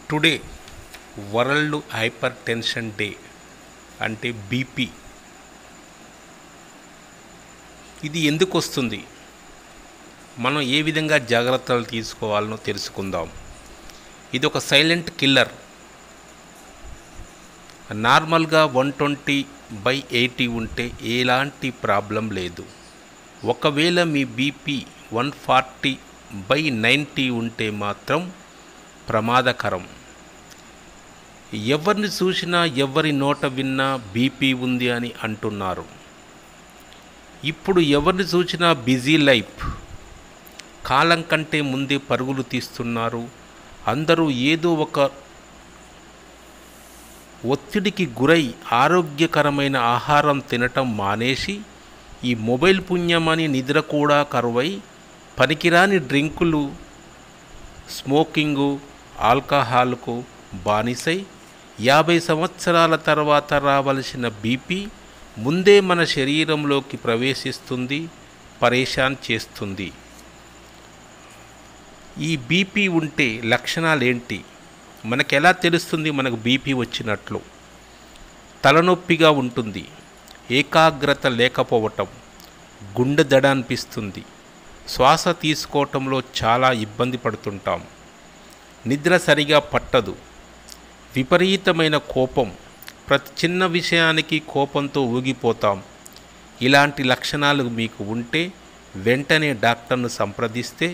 Today world hyper tension day అంటే BP. ఇది ఎందుకు వస్తుంది, మనం ఏ విధంగా జాగ్రత్తలు తీసుకోవాలనో తెలుసుకుందాం. ఇది ఒక సైలెంట్ కిల్లర్. నార్మల్గా 120/80 ఉంటే ఎలాంటి ప్రాబ్లం లేదు. ఒకవేళ మీ బీపీ 140/90 ఉంటే మాత్రం ప్రమాదకరం. ఎవరిని చూసినా ఎవరి నోట విన్నా బీపీ ఉంది అని అంటున్నారు. ఇప్పుడు ఎవరిని చూసినా బిజీ లైఫ్, కాలం కంటే ముందే పరుగులు తీస్తున్నారు. అందరూ ఏదో ఒక ఒత్తిడికి గురై ఆరోగ్యకరమైన ఆహారం తినటం మానేసి ఈ మొబైల్ పుణ్యమని నిద్ర కూడా కరువై పనికిరాని డ్రింకులు, స్మోకింగు, ఆల్కహాల్కు బానిసై 50 సంవత్సరాల తర్వాత రావలసిన బీపీ ముందే మన శరీరంలోకి ప్రవేశిస్తుంది, పరేషాన్ చేస్తుంది. ఈ బీపీ ఉంటే లక్షణాలేంటి, మనకెలా తెలుస్తుంది మనకు బీపీ వచ్చినట్లు? తలనొప్పిగా ఉంటుంది, ఏకాగ్రత లేకపోవటం, గుండె దడ అనిపిస్తుంది, శ్వాస తీసుకోవటంలో చాలా ఇబ్బంది పడుతుంటాం, నిద్ర సరిగా పట్టదు, విపరీతమైన కోపం, ప్రతి చిన్న విషయానికి కోపంతో ఊగిపోతాం. ఇలాంటి లక్షణాలు మీకు ఉంటే వెంటనే డాక్టర్ను సంప్రదిస్తే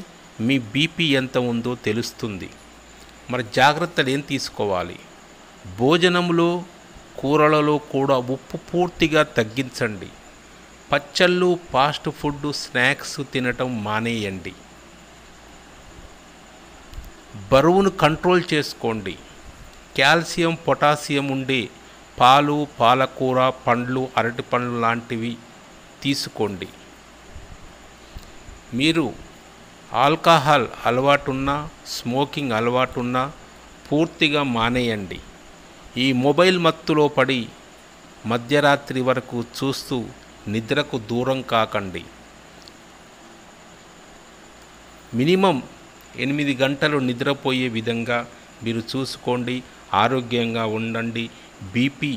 మీ బీపీ ఎంత ఉందో తెలుస్తుంది. మరి జాగ్రత్తలు ఏం తీసుకోవాలి? భోజనంలో, కూరలలో కూడా ఉప్పు పూర్తిగా తగ్గించండి. పచ్చళ్ళు, ఫాస్ట్ ఫుడ్, స్నాక్స్ తినటం మానేయండి. బరువును కంట్రోల్ చేసుకోండి. కాల్షియం, పొటాషియం ఉండే పాలు, పాలకూర, పండ్లు, అరటి పండ్లు లాంటివి తీసుకోండి. మీరు ఆల్కహాల్ అలవాటున్నా, స్మోకింగ్ అలవాటున్నా పూర్తిగా మానేయండి. ఈ మొబైల్ మత్తులో పడి మధ్యరాత్రి వరకు చూస్తూ నిద్రకు దూరం కాకండి. మినిమం 8 గంటలు నిద్రపోయే విధంగా మీరు చూసుకోండి. ఆరోగ్యంగా ఉండండి. బీపీ